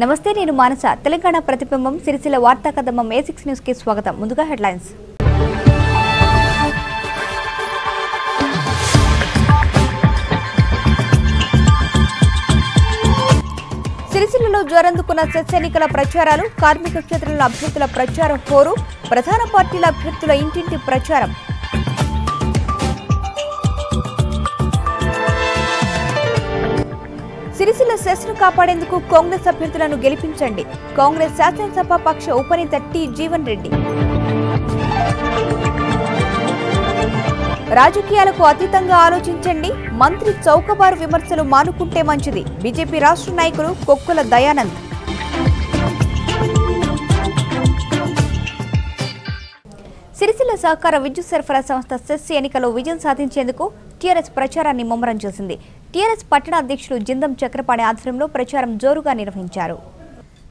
నమస్తే నేను మానస తెలంగాణ ప్రతిబింబం సిరిసిల్ల వార్తా కథనం A6 న్యూస్ కి స్వాగతం ముందుగా హెడ్లైన్స్ సిరిసిల్లలో జ్వరందుకున్న సెస్ ఎన్నికల ప్రచారాలు కార్మిక క్షేత్రంలో అభ్యర్థుల ప్రచారం హోరు ప్రధాన పార్టీల అభ్యర్థుల ఇంటింటి ప్రచారం సిరిసిల్ల సెస్ను కాపాడేందుకు కాంగ్రెస్ అభ్యర్థులను గెలిపించండి కాంగ్రెస్ శాసనసభ పక్ష ఉపనేత టి జీవన్ రెడ్డి రాజకీయాలకు అతీతంగా ఆలోచించండి మంత్రి చౌకబారు విమర్శలు మానుకుంటే మంచిది బీజేపీ రాష్ట్ర నాయకులు కొక్కుల దయానంద్ సిరిసిల్ల సహకార విద్యుత్ సరఫరా సంస్థ సెస్ ఎన్నికలో విజయం సాధించేందుకు టీఆర్ఎస్ ప్రచారాన్ని ముమ్మరం చేసింది టీఆర్ఎస్ పట్టణ అధ్యక్షులు జిందం చక్రపాణి ఆధ్వర్యంలో ప్రచారం జోరుగా నిర్వహించారు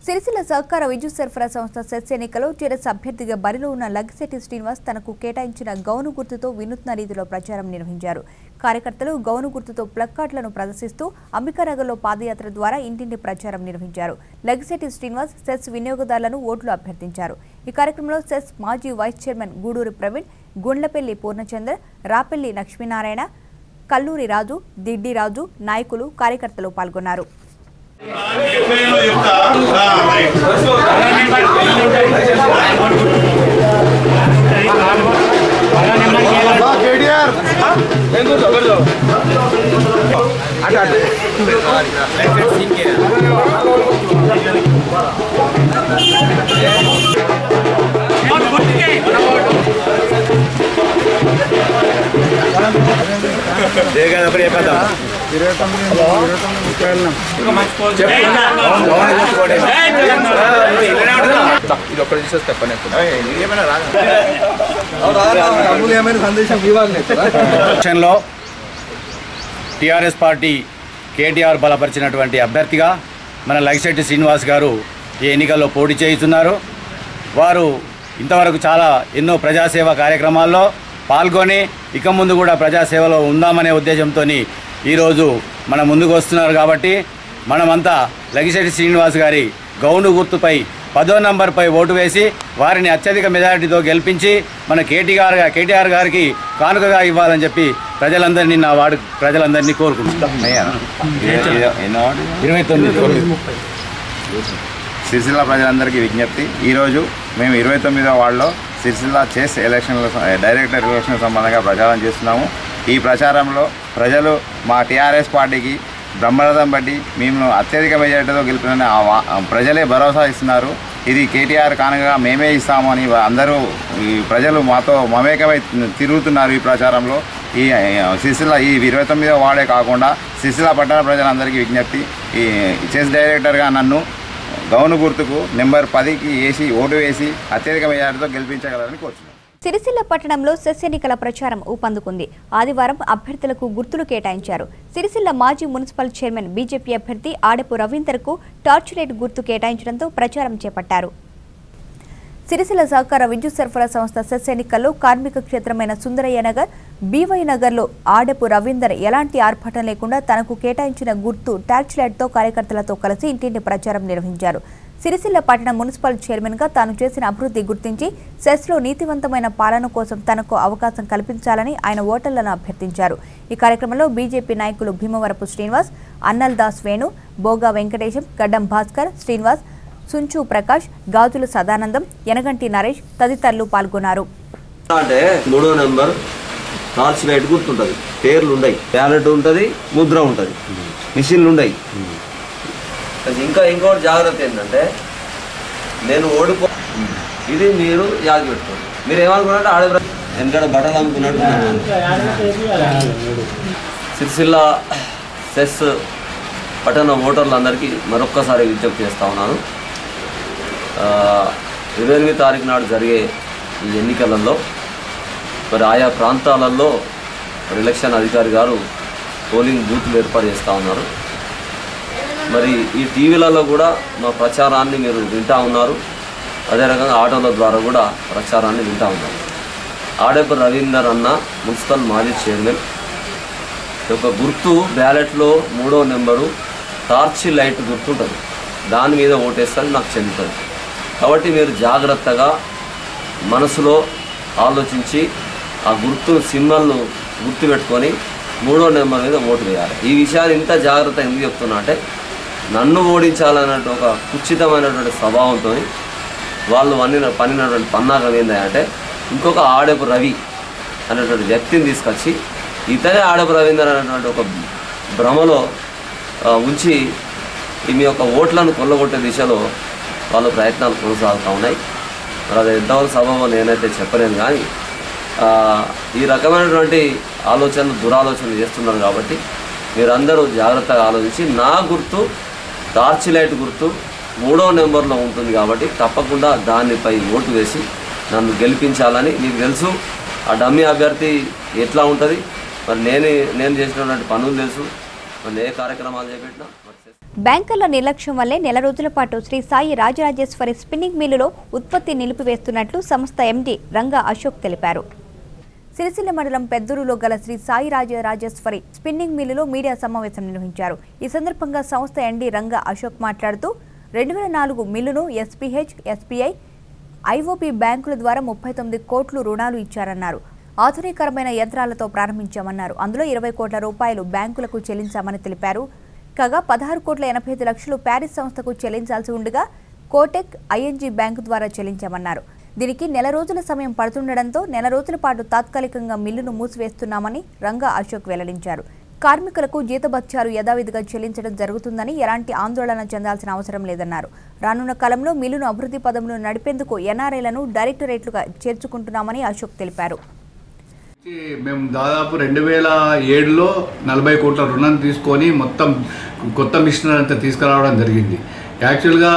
సిరిసిల్ల సహకార విద్యుత్ సరఫరా సంస్థ సెస్ ఎన్నికలో టీఆర్ఎస్ అభ్యర్థిగా బరిలో ఉన్న లగ్గిశెట్టి శ్రీనివాస్ తనకు కేటాయించిన గౌను గుర్తుతో వినూత్న రీతిలో ప్రచారం నిర్వహించారు కార్యకర్తలు గౌను గుర్తుతో ప్లక్కార్డులను ప్రదర్శిస్తూ అంబికానగర్లో పాదయాత్ర ద్వారా ఇంటింటి ప్రచారం నిర్వహించారు లగ్గిశెట్టి శ్రీనివాస్ సెస్ వినియోగదారులను ఓట్లు అభ్యర్థించారు ఈ కార్యక్రమంలో సెస్ మాజీ వైస్ చైర్మన్ గూడూరి ప్రవీణ్ గుండ్లపల్లి పూర్ణచంద్ర రాపెల్లి లక్ష్మీనారాయణ కల్లూరి రాజు దిడ్డి రాజు నాయకులు కార్యకర్తలు పాల్గొన్నారు టీఆర్ఎస్ పార్టీ కేటీఆర్ బలపరిచినటువంటి అభ్యర్థిగా మన లగ్గిశెట్టి శ్రీనివాస్ గారు ఈ ఎన్నికల్లో పోటీ చేస్తున్నారు. వారు ఇంతవరకు ఎన్నో ప్రజాసేవ కార్యక్రమాల్లో పాల్గొని ఇక ముందు కూడా ప్రజాసేవలో ఉందామనే ఉద్దేశంతో ఈరోజు మన ముందుకు వస్తున్నారు. కాబట్టి మనమంతా లగ్గిశెట్టి శ్రీనివాస్ గారి గౌను గుర్తుపై 10వ నంబర్పై ఓటు వేసి వారిని అత్యధిక మెజారిటీతో గెలిపించి మన కేటీఆర్ గారికి కానుకగా ఇవ్వాలని చెప్పి ప్రజలందరినీ కోరుకుంటున్నాం. 29 సిరిసిల్ల ప్రజలందరికీ విజ్ఞప్తి. ఈరోజు మేము 29వ వార్డులో సిరిసిల్ల చెస్ డైరెక్టర్ ఎలక్షన్ సంబంధంగా ప్రచారం చేస్తున్నాము. ఈ ప్రచారంలో ప్రజలు మా టీఆర్ఎస్ పార్టీకి బ్రహ్మరథం బట్టి మేము అత్యధిక మెజారిటీతో గెలిపిన ప్రజలే భరోసా ఇస్తున్నారు. ఇది కేటీఆర్ కానుకగా మేమే ఇస్తామని అందరూ ఈ ప్రజలు మాతో మమేకమై తిరుగుతున్నారు. ఈ ప్రచారంలో ఈ సిరిసిల్ల ఈ 29వ వార్డే కాకుండా సిరిసిల్ల పట్టణ ప్రజలందరికీ విజ్ఞప్తి. ఈ చెస్ డైరెక్టర్గా నన్ను గౌను గుర్తుకు నెంబర్ 10కి వేసి ఓటు వేసి అత్యధిక మెజారిటీతో గెలిపించగలరని కోరుతున్నాను. సిరిసిల్ల పట్టణంలో సెస్ ఎన్నికల ప్రచారం ఊపందుకుంది. ఆదివారం అభ్యర్థులకు గుర్తులు కేటాయించారు. సిరిసిల్ల మాజీ మున్సిపల్ చైర్మన్ బీజేపీ అభ్యర్థి ఆడపు రవీందర్కు టార్చ్ లైట్ గుర్తు కేటాయించడంతో ప్రచారం చేపట్టారు. సిరిసిల్ల సహకార విద్యుత్ సరఫరా సంస్థ సెస్ ఎన్నికల్లో కార్మిక క్షేత్రమైన సుందరయ్య నగర్ బీవై నగర్లో ఆడపు రవీందర్ ఎలాంటి ఆర్భాటం లేకుండా తనకు కేటాయించిన గుర్తు టార్చ్ లైట్తో కార్యకర్తలతో కలిసి ఇంటింటి ప్రచారం నిర్వహించారు. సిరిసిల్ల పట్టణ మున్సిపల్ చైర్మన్గా తాను చేసిన అభివృద్ధి గుర్తించి సెస్లో నీతివంతమైన పాలన కోసం తనకు అవకాశం కల్పించాలని ఆయన ఓటర్లను అభ్యర్థించారు. ఈ కార్యక్రమంలో బీజేపీ నాయకులు భీమవరపు శ్రీనివాస్, అన్నల్ దాస్ వేణు, బోగా వెంకటేశం, గడ్డం భాస్కర్, శ్రీనివాస్, సుంచు ప్రకాష్, గాజుల సదానందం, యనగంటి నరేష్ తదితరులు పాల్గొన్నారు. అంటే 3వ నెంబర్ టార్చ్ లైట్ గుర్తుంటుంది, పేర్లు ఉండయి, బ్యాలెట్ ఉంటుంది, ముద్ర ఉంటుంది, మిషన్లు ఉండయి. ఇంకోటి జాగ్రత్త ఏంటంటే నేను ఓడిపో ఇది మీరు యాద పెట్టుకోండి. మీరు ఏమనుకున్నట్టు ఆడ వెనకడ బట్టలు అమ్ముకున్నట్టు. సిరిసిల్ల సెస్ పట్టణ ఓటర్లందరికీ మరొక్కసారి విజ్ఞప్తి చేస్తూ ఉన్నాను. 28 తారీఖు నాడు జరిగే ఈ ఎన్నికలలో మరి ఆయా ప్రాంతాలలో ఎలక్షన్ అధికారి గారు పోలింగ్ బూత్లు ఏర్పాటు చేస్తూ ఉన్నారు. మరి ఈ టీవీలలో కూడా మా ప్రచారాన్ని మీరు వింటూ ఉన్నారు. అదే రకంగా ఆటోల ద్వారా కూడా ప్రచారాన్ని వింటూ ఉన్నారు. ఆడపు రవీందర్ అన్న మున్సిపల్ మాజీ చైర్మన్ యొక్క గుర్తు బ్యాలెట్లో 3వ నెంబరు టార్చ్ లైట్ గుర్తుంటుంది. దాని మీద ఓటేస్తారని నాకు చెందుతుంది. కాబట్టి మీరు జాగ్రత్తగా మనసులో ఆలోచించి ఆ గుర్తును సింబల్ను గుర్తుపెట్టుకొని 3వ నెంబర్ మీద ఓటు వేయాలి. ఈ విషయాన్ని ఇంత జాగ్రత్తగా ఎందుకు చెప్తున్నా అంటే నన్ను ఓడించాలన్నట్టు ఒక కుచితమైనటువంటి స్వభావంతో వాళ్ళు పన్నినటువంటి పన్నాగం ఏంటంటే ఇంకొక ఆడపు రవి అనేటువంటి వ్యక్తిని తీసుకొచ్చి ఇతనే ఆడపు రవీందర్ అనేటువంటి ఒక భ్రమలో ఉంచి మీ యొక్క ఓట్లను కొల్లగొట్టే దిశలో వాళ్ళ ప్రయత్నాలు కొనసాగుతూ ఉన్నాయి. మరి అది ఎంతవరకు సబబో నేనైతే చెప్పలేను, కానీ ఈ రకమైనటువంటి ఆలోచనలు దురాలోచనలు చేస్తున్నారు. కాబట్టి మీరందరూ జాగ్రత్తగా ఆలోచించి నా గుర్తు టార్చ్ లైట్ గుర్తు 3వ నెంబర్లో ఉంటుంది కాబట్టి తప్పకుండా దానిపై ఓటు వేసి నన్ను గెలిపించాలని. మీకు తెలుసు ఆ డమ్మీ అభ్యర్థి ఎట్లా ఉంటుంది, మరి నేను చేసినటువంటి పనులు తెలుసు, మరి ఏ కార్యక్రమాలు చేపట్టినా. బ్యాంకర్ల నిర్లక్ష్యం వల్లే నెల రోజుల పాటు శ్రీ సాయి రాజరాజేశ్వరి స్పిన్నింగ్ మిల్లులో ఉత్పత్తి నిలిపివేస్తున్నట్లు సంస్థ ఎండీ రంగా అశోక్ తెలిపారు. సిరిసిల్ల మండలం పెద్దూరులో గల శ్రీ సాయి రాజరాజేశ్వరి స్పిన్నింగ్ మిల్లులో మీడియా సమావేశం నిర్వహించారు. ఈ సందర్భంగా సంస్థ ఎండీ రంగా అశోక్ మాట్లాడుతూ 2004 మిల్లును ఎస్పీహెచ్, ఎస్బీఐ, ఐఓపీ బ్యాంకుల ద్వారా 39 కోట్లు రుణాలు ఇచ్చారన్నారు. ఆధునికరమైన యంత్రాలతో ప్రారంభించామన్నారు. అందులో 20 కోట్ల రూపాయలు బ్యాంకులకు చెల్లించామని తెలిపారు. కాగా 16,85,00,000 ప్యారిస్ సంస్థకు చెల్లించాల్సి ఉండగా కోటెక్, ఐఎన్జీ బ్యాంకు ద్వారా చెల్లించామన్నారు. దీనికి నెల రోజుల సమయం పడుతుండటంతో నెల రోజుల పాటు తాత్కాలికంగా మిల్లును మూసివేస్తున్నామని రంగా అశోక్ వెల్లడించారు. కార్మికులకు జీతభత్యాలు యథావిధిగా చెల్లించడం జరుగుతుందని ఎలాంటి ఆందోళన చెందాల్సిన అవసరం లేదన్నారు. రానున్న కాలంలో మిల్లును అభివృద్ధి పదంలో నడిపేందుకు ఎన్ఆర్ఐలను డైరెక్టరేట్లుగా చేర్చుకుంటున్నామని అశోక్ తెలిపారు. మేము దాదాపు 2007లో 40 కోట్ల రుణం తీసుకొని మొత్తం కొత్త మిషనరీ అంతా తీసుకురావడం జరిగింది. యాక్చువల్గా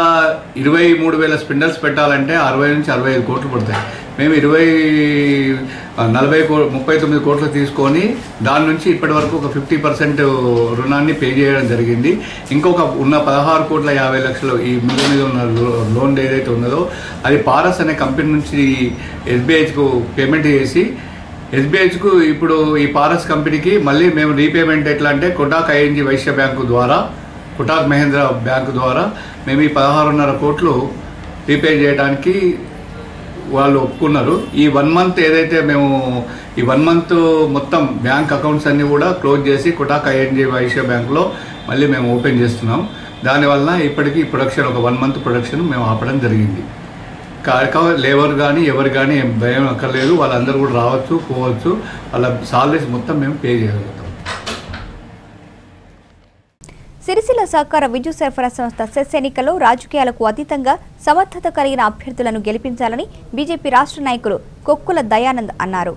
23,000 స్పిండల్స్ పెట్టాలంటే 60 నుంచి 65 కోట్లు పడతాయి. మేము 39 కోట్లు తీసుకొని దాని నుంచి ఇప్పటి వరకు ఒక 50% రుణాన్ని పే చేయడం జరిగింది. ఇంకొక ఉన్న 16,50,00,000 ఈ మిల్లు మీద ఉన్న లోన్ ఏదైతే ఉన్నదో అది పారస్ అనే కంపెనీ నుంచి ఎస్బీఐకు పేమెంట్ చేసి ఎస్బీఐకు ఇప్పుడు ఈ పారస్ కంపెనీకి మళ్ళీ మేము రీపేమెంట్ ఎట్లా అంటే కొటాక్ ఐఎన్జీ వైశ్య బ్యాంకు ద్వారా, కొటాక్ మహేంద్ర బ్యాంకు ద్వారా మేము ఈ 16.5 కోట్లు రీపే చేయడానికి వాళ్ళు ఒప్పుకున్నారు. ఈ 1 మంత్ ఏదైతే మేము ఈ 1 మంత్ మొత్తం బ్యాంక్ అకౌంట్స్ అన్నీ కూడా క్లోజ్ చేసి కొటాక్ ఐఎన్జీ వైశ్య బ్యాంకులో మళ్ళీ మేము ఓపెన్ చేస్తున్నాం. దానివల్ల ఇప్పటికీ ప్రొడక్షన్ ఒక 1 మంత్ ప్రొడక్షన్ మేము ఆపడం జరిగింది. లేబర్ కానీ ఎవరు కానీ ఏం భయం అక్కర్లేదు, వాళ్ళందరూ కూడా రావచ్చు, పోవచ్చు, వాళ్ళ సాలరీస్ మొత్తం మేము పే చేయగలుగుతాం. సిరిసిల్ల సహకార విద్యుత్ సరఫరా సంస్థ సెస్ ఎన్నికల్లో రాజకీయాలకు అతీతంగా సమర్థత కలిగిన అభ్యర్థులను గెలిపించాలని బీజేపీ రాష్ట్ర నాయకులు కొక్కుల దయానంద్ అన్నారు.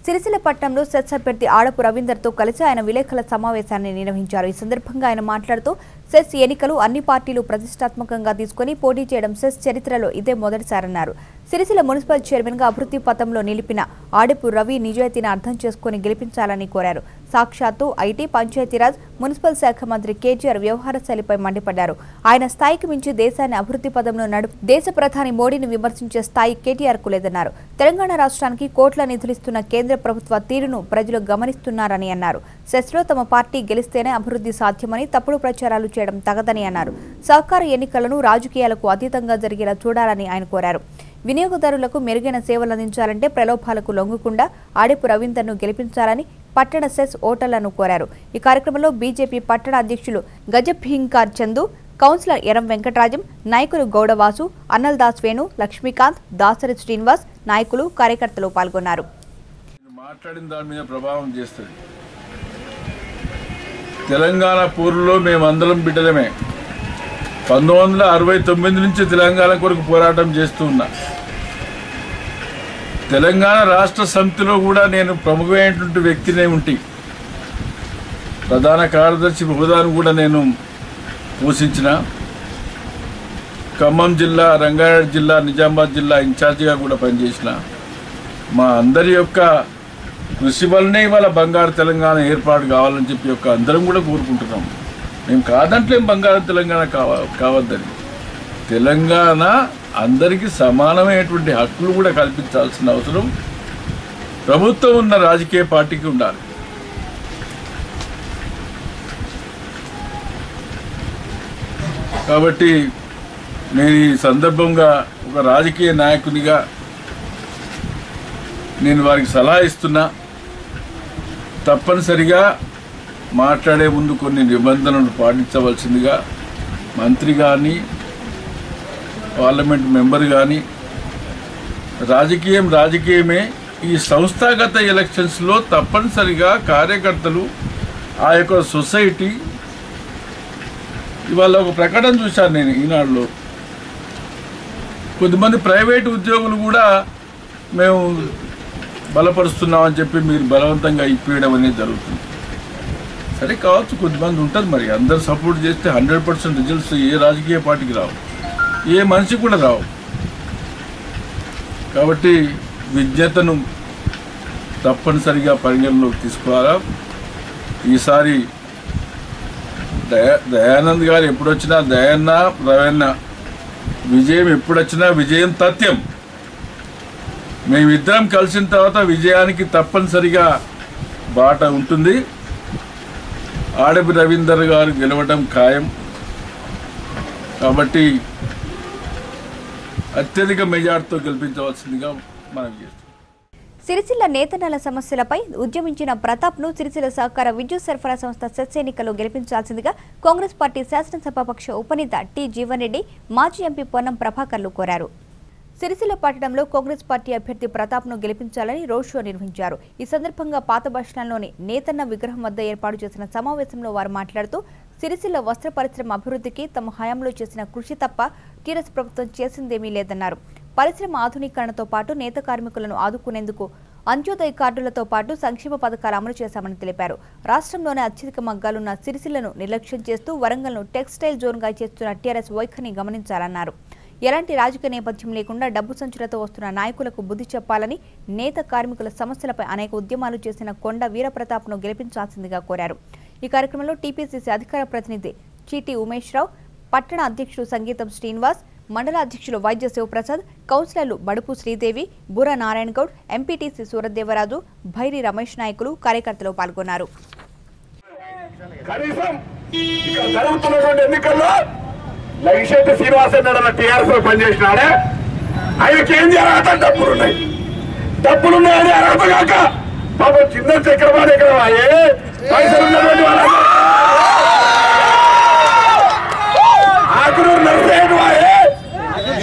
సిరిసిల్ల పట్టణంలో సెస్ అభ్యర్థి ఆడపు రవీందర్తో కలిసి ఆయన విలేకరుల సమావేశాన్ని నిర్వహించారు. ఈ సందర్భంగా ఆయన మాట్లాడుతూ సెస్ ఎన్నికలు అన్ని పార్టీలు ప్రతిష్టాత్మకంగా తీసుకుని పోటీ చేయడం సెస్ చరిత్రలో ఇదే మొదటిసారన్నారు. సిరిసిల్ల మున్సిపల్ చైర్మన్గా అభివృద్ధి పథంలో నిలిపిన ఆడపు రవి నిజాయితీని అర్థం చేసుకుని గెలిపించాలని కోరారు. సాక్షాత్తు ఐటీ, పంచాయతీరాజ్, మున్సిపల్ శాఖ మంత్రి కేటీఆర్ వ్యవహార శైలిపై మండిపడ్డారు. ఆయన స్థాయికి మించి దేశాన్ని అభివృద్ధి పథంలో దేశ ప్రధాని మోడీని విమర్శించే స్థాయి కేటీఆర్కు లేదన్నారు. తెలంగాణ రాష్ట్రానికి కోట్ల నిధులిస్తున్న కేంద్ర ప్రభుత్వ తీరును ప్రజలు గమనిస్తున్నారని అన్నారు. సెస్లో తమ పార్టీ గెలిస్తేనే అభివృద్ధి సాధ్యమని తప్పుడు ప్రచారాలు చేయడం తగదని అన్నారు. సహకార ఎన్నికలను రాజకీయాలకు అతీతంగా జరిగేలా చూడాలని ఆయన కోరారు. వినియోగదారులకు మెరుగైన సేవలు అందించాలంటే ప్రలోభాలకు లొంగకుండా ఆడపు రవీందర్ను గెలిపించాలని పట్టణ సెస్ ఓటర్లను కోరారు. ఈ కార్యక్రమంలో బీజేపీ పట్టణ అధ్యక్షులు గజభీంకార్ చందు, కౌన్సిలర్ ఎరం వెంకటరాజం, నాయకులు గౌడవాసు, అన్నల్దాస్ వేణు, లక్ష్మీకాంత్, దాసరి శ్రీనివాస్, నాయకులు, కార్యకర్తలు పాల్గొన్నారు. మాట్లాడిన దాని మీద ప్రభావం చేస్తుంది. తెలంగాణ పూర్వలో మేమందరం బిడ్డలమే. 1969 నుంచి తెలంగాణ కొరకు పోరాటం చేస్తూ ఉన్నా. తెలంగాణ రాష్ట్ర సమితిలో కూడా నేను ప్రముఖమైనటువంటి వ్యక్తినే ఉంటి. ప్రధాన కార్యదర్శి హోదాను కూడా నేను పోషించిన. ఖమ్మం జిల్లా, రంగారెడ్డి జిల్లా, నిజామాబాద్ జిల్లా ఇన్ఛార్జిగా కూడా పనిచేసిన. మా అందరి యొక్క కృషి వల్లనే ఇవాళ బంగారు తెలంగాణ ఏర్పాటు కావాలని చెప్పి అందరం కూడా కోరుకుంటున్నాం. మేము కాదంటే బంగారు తెలంగాణ కావద్దని. తెలంగాణ అందరికీ సమానమైనటువంటి హక్కులు కూడా కల్పించాల్సిన అవసరం ప్రభుత్వం ఉన్న రాజకీయ పార్టీకి ఉండాలి. కాబట్టి నేను ఈ సందర్భంగా ఒక రాజకీయ నాయకునిగా నేను వారికి సలహా ఇస్తున్నా, తప్పనిసరిగా మాట్లాడే ముందు కొన్ని నిబంధనలు పాటించవలసిందిగా మంత్రి కానీ పార్లమెంట్ మెంబర్ కానీ, రాజకీయమే ఈ సంస్థాగత ఎలక్షన్స్లో తప్పనిసరిగా కార్యకర్తలు ఆ యొక్క సొసైటీ, ఇవాళ ఒక ప్రకటన చూశాను నేను ఈనాడులో, కొంతమంది ప్రైవేటు ఉద్యోగులు కూడా మేము బలపరుస్తున్నామని చెప్పి మీరు బలవంతంగా ఇప్పించడం అనేది జరుగుతుంది. సరే కావచ్చు, కొంతమంది ఉంటుంది, మరి అందరు సపోర్ట్ చేస్తే 100% రిజల్ట్స్ ఏ రాజకీయ పార్టీకి రావు, ఏ మనిషి కూడా రావు. కాబట్టి విజ్ఞతను తప్పనిసరిగా పరిగణలోకి తీసుకోవాలా. ఈసారి దయానంద్ గారు ఎప్పుడొచ్చినా, దయన్న రవన్న విజయం ఎప్పుడొచ్చినా విజయం తథ్యం. మేమిద్దరం కలిసిన తర్వాత విజయానికి తప్పనిసరిగా బాట ఉంటుంది. ఆడపి రవీందర్ గారు గెలవడం ఖాయం. కాబట్టి అత్యధిక మెజార్టీతో గెలిపించవలసిందిగా మనం చేస్తాం. సిరిసిల్ల నేతన్నల సమస్యలపై ఉద్యమించిన ప్రతాప్ను సిరిసిల్ల సహకార విద్యుత్ సరఫరా సంస్థ సెస్ ఎన్నికల్లో గెలిపించాల్సిందిగా కాంగ్రెస్ పార్టీ శాసనసభాపక్ష ఉపనేత టి జీవన్ రెడ్డి, మాజీ ఎంపీ పొన్నం ప్రభాకర్లు కోరారు. సిరిసిల్ల పట్టణంలో కాంగ్రెస్ పార్టీ అభ్యర్థి ప్రతాప్ను గెలిపించాలని రోడ్ షో నిర్వహించారు. ఈ సందర్భంగా పాత బస్టాండ్లోని నేతన్న విగ్రహం వద్ద ఏర్పాటు చేసిన సమావేశంలో వారు మాట్లాడుతూ, సిరిసిల్ల వస్త్ర పరిశ్రమ అభివృద్ధికి తమ హయాంలో చేసిన కృషి తప్ప టీఆర్ఎస్ ప్రభుత్వం చేసిందేమీ లేదన్నారు. పరిశ్రమ ఆధునీకరణతో పాటు నేత కార్మికులను ఆదుకునేందుకు అంత్యోదయ కార్డులతో పాటు సంక్షేమ పథకాలు అమలు చేశామని తెలిపారు. రాష్ట్రంలోనే అత్యధిక మగ్గాలున్న సిరిసిల్లను నిర్లక్ష్యం చేస్తూ వరంగల్ను టెక్స్టైల్ జోన్గా చేస్తున్న టీఆర్ఎస్ వైఖరిని గమనించాలన్నారు. ఎలాంటి రాజకీయ నేపథ్యం లేకుండా డబ్బు సంచులతో వస్తున్న నాయకులకు బుద్ధి చెప్పాలని, నేత కార్మికుల సమస్యలపై అనేక ఉద్యమాలు చేసిన కొండ వీరప్రతాప్ను గెలిపించాల్సిందిగా కోరారు. ఈ కార్యక్రమంలో టీపీసీసీ అధికార ప్రతినిధి చీటి ఉమేష్ రావు, పట్టణ అధ్యక్షుడు సంగీతం శ్రీనివాస్, మండల అధ్యక్షులు వైద్య శివప్రసాద్, కౌన్సిలర్లు బడుపు శ్రీదేవి, బుర్ర నారాయణ గౌడ్, ఎంపీటీసీ సూరదేవరాజు, భైరి రమేష్ నాయకులు, కార్యకర్తలు పాల్గొన్నారు. లగిశెట్టి శ్రీనివాస్ అన్న టీఆర్ఎస్ లో పనిచేసినాడే, ఆయనకి ఏంది అర్హత? డబ్బులున్నాయని అర్హత కాక పాపం చిన్న చక్రపాణి ఎక్కడ పైసలు ఉన్నటువంటి వాళ్ళ ఆకునూరు నరసేటు వాయే,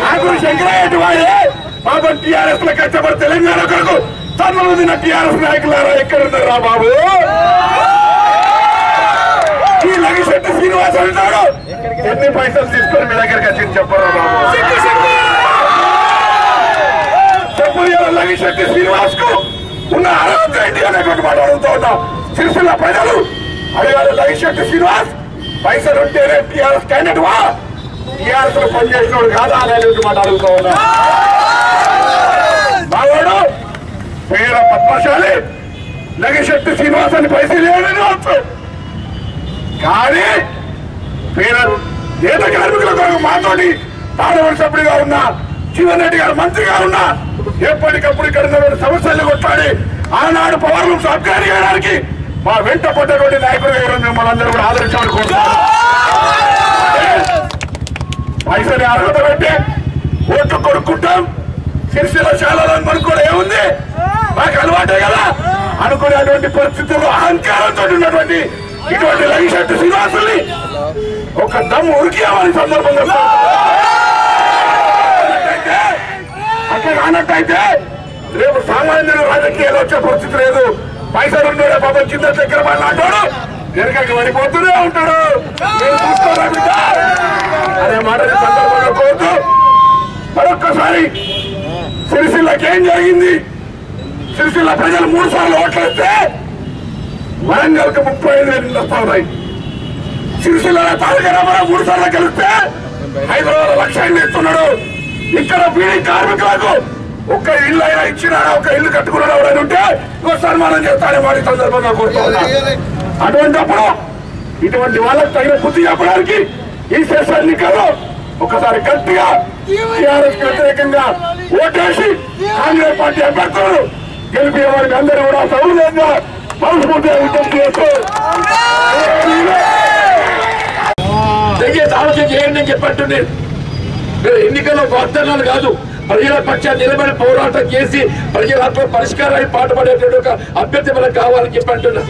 ఆకునూరు శంకరయ్యేటి వాయే, పాపం టీఆర్ఎస్ లో కష్టపడి తెలంగాణ కొరకు తన్నులు తిన్న టీఆర్ఎస్ నాయకులారా ఎక్కడున్నారా బాబు? ఈ లగిశెట్టి శ్రీనివాస్ అంటాడు, ఎన్ని పైసలు తీసుకొని మీ దగ్గరికి వచ్చి చెప్పరా బాబు? చెప్పు. లగిశెట్టి శ్రీనివాస్ కు ఉన్న అర్హత ఏంటి అనేటువంటి మాట అడుగుతూ ఉన్నాం. సిరిసిల్ల ప్రజలు అడిగారు, లగిశెట్టి శ్రీనివాస్ పైసలు ఉంటేనే టీఆర్ఎస్ క్యాండిడేట్ వా, టీఆర్ఎస్ లో పనిచేసినోడు కాదా అనేటువంటి మాట అడుగుతూ ఉన్నాం. మావాడు పేద పద్మశాలి లగిశెట్టి శ్రీనివాస్ అని పైసలు లేదని వచ్చు, కానీ పేద నేత కార్మికుల కొరకు మాతోటి పార్లమెంట్ సభ్యుడిగా ఉన్న జీవన్ రెడ్డి గారు మంత్రిగా ఉన్న ఎప్పటికప్పుడు ఇక్కడ ఉన్న సమస్యలు కొట్లాడి ఆనాడు పవర్ రూమ్స్ అప్గ్రేడ్ చేయడానికి మా వెంట పడ్డటువంటి నాయకులు మిమ్మల్ని అందరూ కూడా ఆదరించాలని కోరుతున్నారు. పైసలు అర్హత పెట్టి ఓట్లు కొనుక్కుంటాం, సిరిసిల్ల శాలను కొనుక్కోవడం ఏముంది, మాకు అలవాటే కదా అనుకునేటువంటి పరిస్థితుల్లో అహంకారంతో ఉన్నటువంటి ఇటువంటి లగిశెట్టి శ్రీనివాసుల్ని ఒక దమ్ము ఉరికియామని సందర్భంగా అక్కడ కానట్టయితే రేపు సామాన్యులు రాజకీయాలు వచ్చే పరిస్థితి లేదు. పైసలు ఉండేదే పాపం కింద దగ్గర పని అంటాడు, వెనకకి పడిపోతూనే ఉంటాడు. అనే మాట సందర్భంగా కోరుతూ మరొక్కసారి సిరిసిల్లకి ఏం జరిగింది? సిరిసిల్ల ప్రజలు 3 సార్లు ఓట్లేస్తే వరంగల్ కు 35,000 వస్తా ఉన్నాయి. సిరిసిల్ల తారక రామారావు 3 సార్లు గెలిస్తే హైదరాబాద్ 1,00,000 ఇస్తున్నాడు. ఇక్కడ బీడీ కార్మికులకు ఒక్క ఇల్లు అయినా ఇచ్చినాడా, ఒక ఇల్లు కట్టుకున్నాడు ఎవరైనా ఉంటే సన్మానం చేస్తాడే వాడి సందర్భంగా కోరుతూ ఉన్నా. అటువంటిప్పుడు ఇటువంటి వాళ్ళకి తగిన బుద్ధి చెప్పడానికి ఈ సెస్ ఎన్నికల్లో ఒకసారి గట్టిగా టీఆర్ఎస్ వ్యతిరేకంగా ఓటేసి కాంగ్రెస్ పార్టీ అభ్యర్థులను గెలిపే వారికి అందరూ కూడా సౌలభ్యంగా మనస్ఫూర్తిగా విజ్ఞప్తి చేస్తూ దయచేసి ఆలోచన చేయండి అని చెప్పంటున్నాను. ఎన్నికల్లో వాగ్దానాలు కాదు, ప్రజల పక్షాన్ని నిలబడి పోరాటం చేసి ప్రజల ఆత్మ పరిష్కారాన్ని పాటుపడేటువంటి ఒక అభ్యర్థి మనకు కావాలని చెప్పంటున్నా.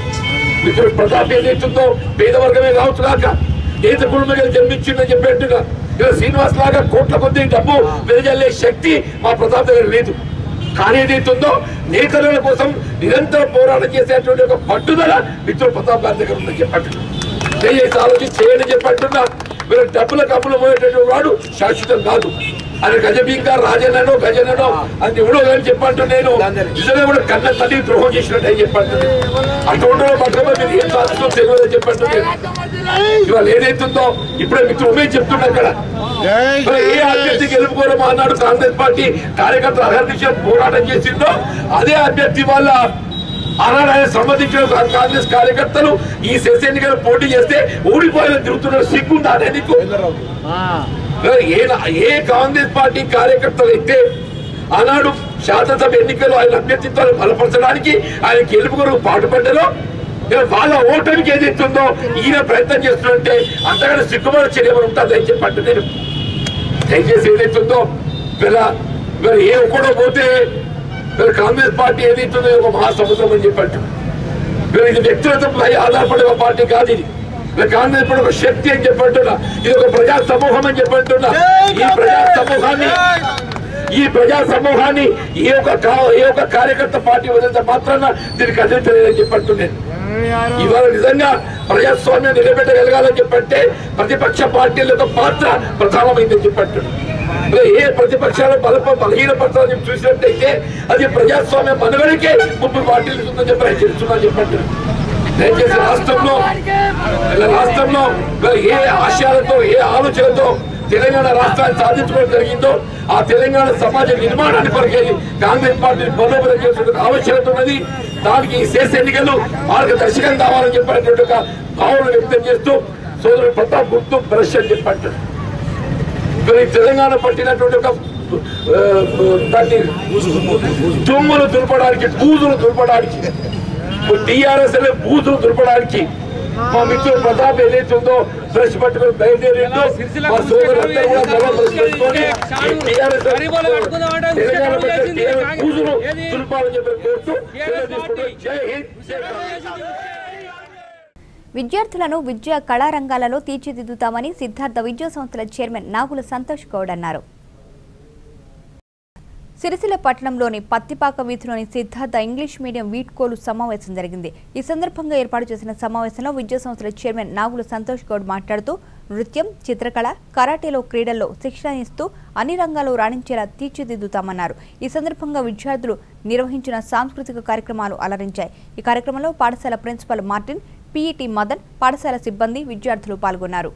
మిత్రుడు ప్రతాప్ ఏదైతుందో పేదవర్గమే కావచ్చు కాక నేత కుటుంబంగా జన్మించిందని చెప్పంటున్నా. ఇలా శ్రీనివాస్ లాగా కోట్ల కొద్ది డబ్బు వెదజల్లే శక్తి మా ప్రతాప్ దగ్గర లేదు. కానీ ఏదైతుందో నేతల కోసం నిరంతరం పోరాటం చేసేటువంటి ఒక పట్టుదల మిత్రుడు ప్రతాప్ గారి దగ్గర ఉందని చెప్పంటున్నా. దయచేసి ఆలోచన చేయండి చెప్పంటున్నా. మీరు డబ్బులకు అప్పులు పోయేటటువంటి వాడు శాశ్వతం కాదు. అది గజబీంగా రాజన్నో గజనో అది ఎవడో అని చెప్పంటూ నేను నిజంగా కూడా కన్న తల్లి ద్రోహం చేసినట్టు అని చెప్పండి. అటువంటి పట్టుకుని మీరు ఏం సాధిస్తూ తెలియదు చెప్పంటూ ఇవాళ ఏదైతుందో ఇప్పుడే మిత్రుడు ఉమేష్ చెప్తున్నా అక్కడ ఏ అభ్యర్థి గెలుపుకోవడం అన్నాడు కాంగ్రెస్ పార్టీ కార్యకర్తలు అహర్నిశం పోరాటం చేసిందో అదే అభ్యర్థి వాళ్ళ ఆనాడు ఆయన సంబంధించిన కాంగ్రెస్ కార్యకర్తలు ఈ సెస్ ఎన్నికలు పోటీ చేస్తే ఓడిపోయాలని తిరుగుతున్నారు. సిగ్గుందా నీకు? ఏ కాంగ్రెస్ పార్టీ కార్యకర్తలు అయితే ఆనాడు శాసనసభ ఎన్నికలు ఆయన అభ్యర్థిత్వాన్ని బలపరచడానికి ఆయన గెలుపు కొరకు పాటుపడ్డారో వాళ్ళ ఓటమికి ఏదైతుందో ఈయన ప్రయత్నం చేస్తుంటే అంతకంటే సిగ్గుమల చర్య ఉంటుంది అని చెప్పండి. నేను దయచేసి ఏదైతుందో ఏ ఒక్కడో పోతే కాంగ్రెస్ పార్టీ ఏదైతుందో ఒక మహాసముద్రం అని చెప్పండి. ఇది వ్యక్తిగతంపై ఆధారపడే ఒక పార్టీ కాదు. ఇది కాంగ్రెస్ పార్టీ ఒక శక్తి అని చెప్పంటున్నా. ఇది ఒక ప్రజా సమూహం అని చెప్పంటున్నా. ఈ ప్రజా సమూహాన్ని ఏ ఒక్క కార్యకర్త పార్టీ వదిలితే మాత్రాన దీనికి అందించలేదని చెప్పంటున్నాను. ఇవాళ నిజంగా ప్రజాస్వామ్యం నిలబెట్టగలగాలని చెప్పంటే ప్రతిపక్ష పార్టీల యొక్క పాత్ర ప్రధానమైందని చెప్పంటున్నాను. ఏ ప్రతిపక్షాలు బలహీనపరచాలని చూసినట్టయితే అది ప్రజాస్వామ్య మనుగడికే ముప్పై పార్టీలు ఉందని చెప్పి హెచ్చరిస్తున్నాను చెప్పంటున్నాను. దయచేసి రాష్ట్రంలో ఏ ఆశయాలతో ఏ ఆలోచనతో తెలంగాణ రాష్ట్రాన్ని సాధించుకోవడం జరిగిందో ఆ తెలంగాణ సమాజ నిర్మాణాన్ని కొరకే కాంగ్రెస్ పార్టీని బలోపేతం చేసే ఆవశ్యకత ఉన్నది. దానికి ఈ శేష ఎన్నికలు మార్గదర్శకం కావాలని చెప్పినటువంటి ఒక భావన వ్యక్తం చేస్తూ సోదరుడు ప్రతాప్ గుర్తు బ్రష్ అని చెప్పంటారు. తెలంగాణ పట్టినటువంటి ఒక దాన్ని దుమ్ములు దులపడానికి బూజులు దులపడానికి టీఆర్ఎస్ అనే బూజులు దులపడానికి మా మిత్రుడు ప్రతాప్ ఏదైతే ఉందో బ్రష్ పట్టుకొని బయలుదేరిందో మా సోదరులందరూ కూడా బూజులు దులపాలని చెప్పి కోరుతూ జై హింద్. విద్యార్థులను విద్యా కళారంగాలలో తీర్చిదిద్దుతామని సిద్ధార్థ విద్యా సంస్థల చైర్మన్ నాగుల సంతోష్ గౌడ్ అన్నారు. సిరిసిల్ల పట్టణంలోని పత్తిపాక వీధిలోని సిద్ధార్థ ఇంగ్లీష్ మీడియం వీడ్కోలు సమావేశం జరిగింది. ఈ సందర్భంగా ఏర్పాటు చేసిన సమావేశంలో విద్యా సంస్థల చైర్మన్ నాగుల సంతోష్ గౌడ్ మాట్లాడుతూ నృత్యం, చిత్రకళ, కరాటేలో క్రీడల్లో శిక్షణ ఇస్తూ అన్ని రంగాల్లో రాణించేలా తీర్చిదిద్దుతామన్నారు. ఈ సందర్భంగా విద్యార్థులు నిర్వహించిన సాంస్కృతిక కార్యక్రమాలు అలరించాయి. ఈ కార్యక్రమంలో పాఠశాల ప్రిన్సిపల్ మార్టిన్, పీఈటీ మదన్, పాఠశాల సిబ్బంది, విద్యార్థులు పాల్గొన్నారు.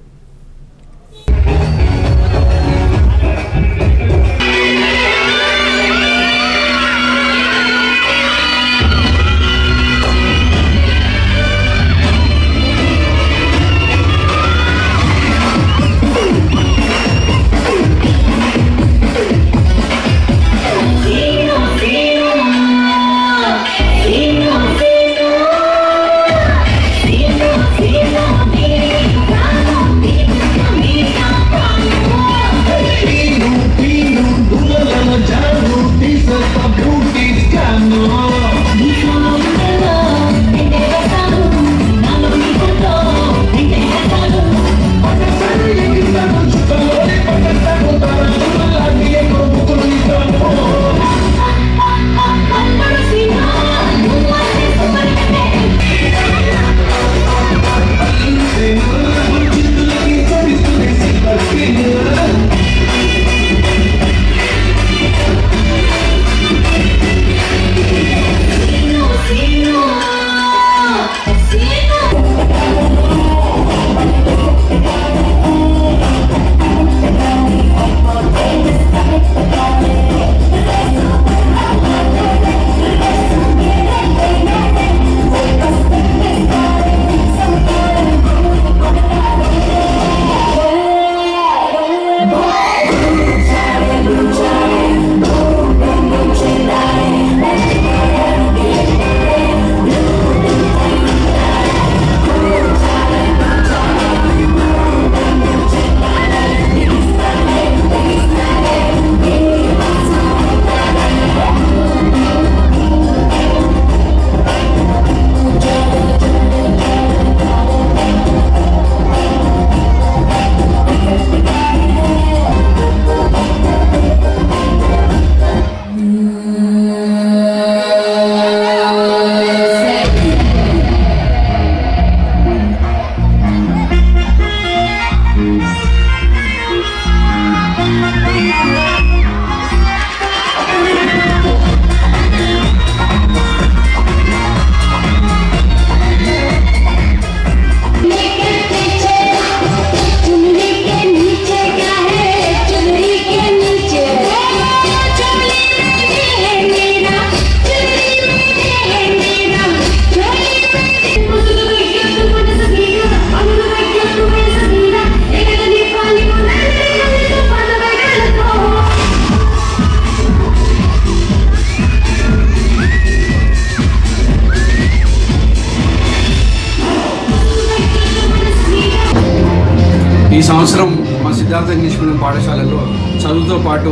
సంవత్సరం మా సిద్ధార్థ ఇంగ్లీష్ మీడియం పాఠశాలలో చదువుతో పాటు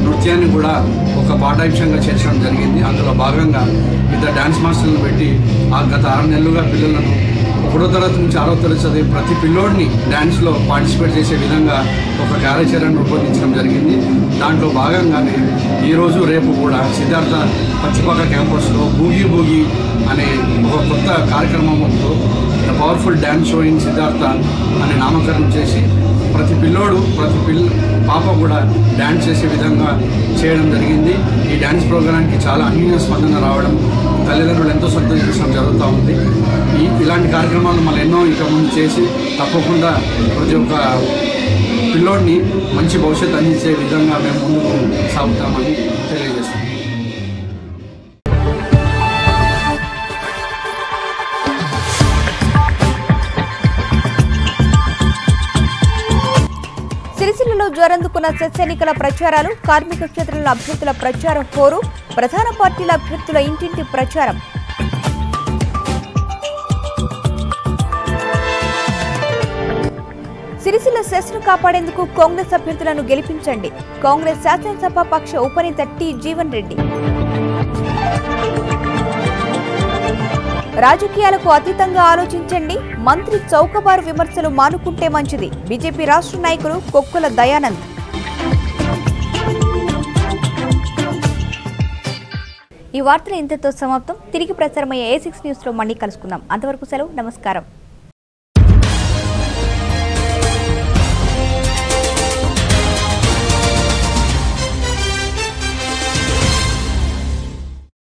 నృత్యాన్ని కూడా ఒక పాఠ్యాంశంగా చేర్చడం జరిగింది. అందులో భాగంగా ఇద్దరు డ్యాన్స్ మాస్టర్లను పెట్టి గత 6 నెలలుగా పిల్లలను 1వ తరగతి నుంచి 6వ తరగతి చదివే ప్రతి పిల్లోడిని డ్యాన్స్లో పార్టిసిపేట్ చేసే విధంగా ఒక కార్యాచరణ రూపొందించడం జరిగింది. దాంట్లో భాగంగానే ఈరోజు రేపు కూడా సిద్ధార్థ పచ్చిపాక క్యాంపస్లో బూగీ బూగీ అనే ఒక కొత్త కార్యక్రమంతో the powerful dance show in Siddhartha అనే నామకరణం చేసి ప్రతి పాప కూడా డ్యాన్స్ చేసే విధంగా చేయడం జరిగింది. ఈ డ్యాన్స్ ప్రోగ్రాంకి చాలా అనూహ్య స్పందన రావడం, తల్లిదండ్రులు ఎంతో సంతోషించడం జరుగుతూ ఉంది. ఇలాంటి కార్యక్రమాలు మనం ఎన్నో ఇక ముందు చేసి తప్పకుండా ప్రతి ఒక్క పిల్లోడిని మంచి భవిష్యత్తు అందించే విధంగా మేము ముందుకు సాగుతామని తెలియజేస్తాం. సిరిసిల్లలో జ్వరందుకున్న సెస్ ఎన్నికల ప్రచారాలు, కార్మిక క్షేత్రంలో అభ్యర్థుల ప్రచారం హోరు, ప్రధాన పార్టీల అభ్యర్థుల ఇంటింటి ప్రచారం. సిరిసిల్ల సెస్ను కాపాడేందుకు కాంగ్రెస్ అభ్యర్థులను గెలిపించండి. కాంగ్రెస్ శాసనసభ పక్ష ఉపనేత టి జీవన్ రెడ్డి. రాజకీయాలకు అతీతంగా ఆలోచించండి. మంత్రి చౌకబారు విమర్శలు మానుకుంటే మంచిది. బీజేపీ రాష్ట్ర నాయకులు కొక్కుల దయానంద్. ఈ వార్తలు ఇంతతో సమాప్తం. తిరిగి ప్రసారమయ్యే A6 న్యూస్లో మళ్ళీ కలుసుకుందాం. అంతవరకు సెలవు. నమస్కారం.